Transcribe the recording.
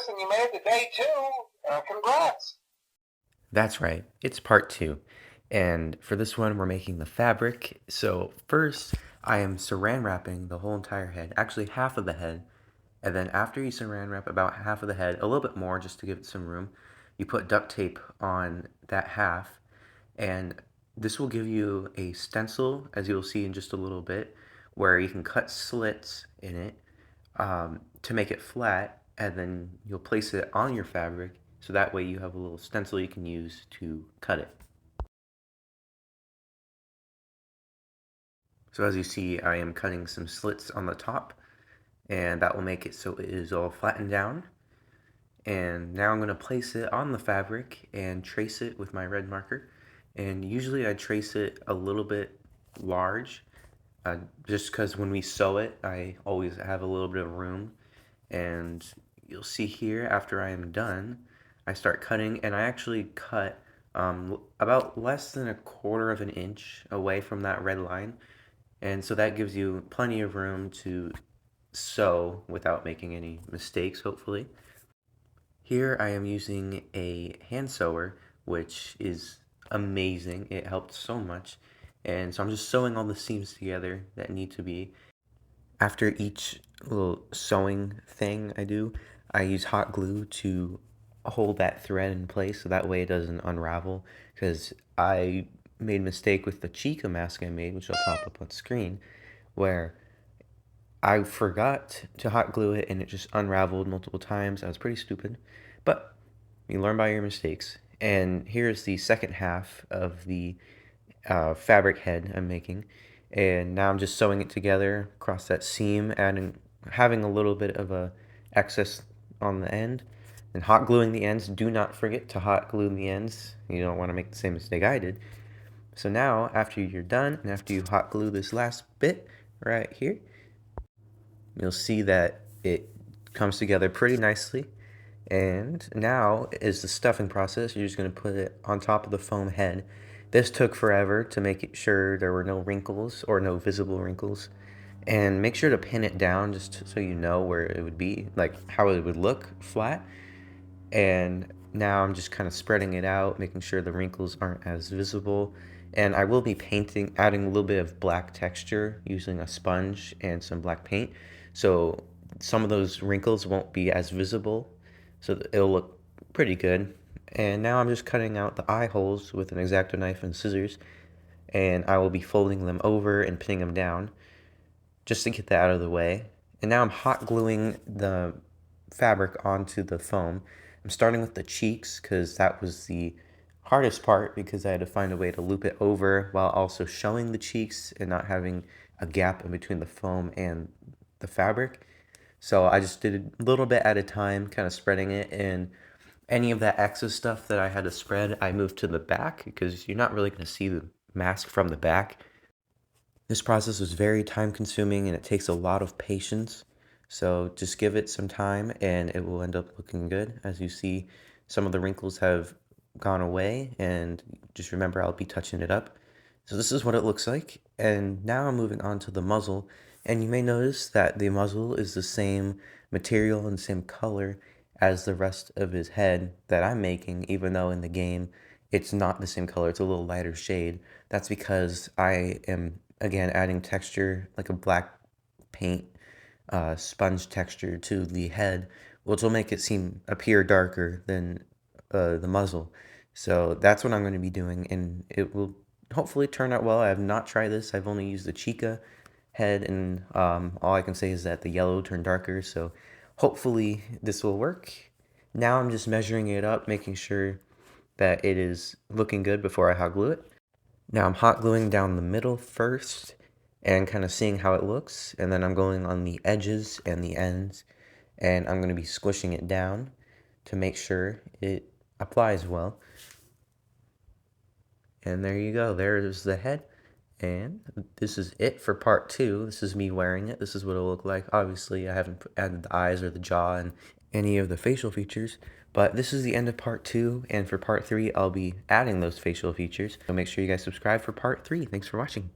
this and you made it to day 2. Congrats. That's right, it's part 2. And for this one, we're making the fabric. So first, I am saran wrapping the whole entire head, actually half of the head. And then after you saran wrap about half of the head, a little bit more just to give it some room, you put duct tape on that half. And this will give you a stencil, as you'll see in just a little bit, where you can cut slits in it to make it flat, and then you'll place it on your fabric, so that way you have a little stencil you can use to cut it. So as you see, I am cutting some slits on the top, and that will make it so it is all flattened down. And now I'm going to place it on the fabric and trace it with my red marker. And usually I trace it a little bit large, just because when we sew it, I always have a little bit of room. And you'll see here, after I am done, I start cutting, and I actually cut about less than 1/4 of an inch away from that red line. And so that gives you plenty of room to sew without making any mistakes, hopefully. Here I am using a hand sewer, which is amazing. It helped so much. And so I'm just sewing all the seams together that need to be. After each little sewing thing I do, I use hot glue to hold that thread in place so that way it doesn't unravel. Because I made a mistake with the Chica mask I made, which will pop up on screen, where I forgot to hot glue it and it just unraveled multiple times. I was pretty stupid, but you learn by your mistakes. And here's the second half of the fabric head I'm making. And now I'm just sewing it together across that seam, having a little bit of a excess on the end, and hot gluing the ends. Do not forget to hot glue the ends. You don't want to make the same mistake I did. So now, after you're done, and after you hot glue this last bit right here, you'll see that it comes together pretty nicely. And now is the stuffing process. You're just going to put it on top of the foam head. This took forever to make it sure there were no wrinkles or no visible wrinkles. And make sure to pin it down just so you know where it would be, like how it would look flat. And now I'm just kind of spreading it out, making sure the wrinkles aren't as visible. And I will be adding a little bit of black texture using a sponge and some black paint. So some of those wrinkles won't be as visible, so it'll look pretty good. And now I'm just cutting out the eye holes with an X-Acto knife and scissors, and I will be folding them over and pinning them down just to get that out of the way. And now I'm hot gluing the fabric onto the foam. I'm starting with the cheeks because that was the hardest part, because I had to find a way to loop it over while also showing the cheeks and not having a gap in between the foam and the fabric. So I just did a little bit at a time, kind of spreading it, and any of that excess stuff that I had to spread, I moved to the back because you're not really going to see the mask from the back. This process was very time consuming and it takes a lot of patience. So just give it some time and it will end up looking good. As you see, some of the wrinkles have gone away, and just remember I'll be touching it up. So this is what it looks like. And now I'm moving on to the muzzle. And you may notice that the muzzle is the same material and same color as the rest of his head that I'm making, even though in the game it's not the same color, it's a little lighter shade. That's because I am, again, adding texture, like a black paint sponge texture to the head, which will make it appear darker than the muzzle. So that's what I'm going to be doing, and it will hopefully turn out well. I have not tried this. I've only used the Chica head, and all I can say is that the yellow turned darker, so hopefully this will work. Now I'm just measuring it up, making sure that it is looking good before I hot glue it. Now I'm hot gluing down the middle first and kind of seeing how it looks, and then I'm going on the edges and the ends, and I'm going to be squishing it down to make sure it applies well. And there you go, there is the head. And this is it for part 2. This is me wearing it. This is what it'll look like. Obviously, I haven't added the eyes or the jaw and any of the facial features, but this is the end of part 2, and for part 3, I'll be adding those facial features. So make sure you guys subscribe for part 3. Thanks for watching.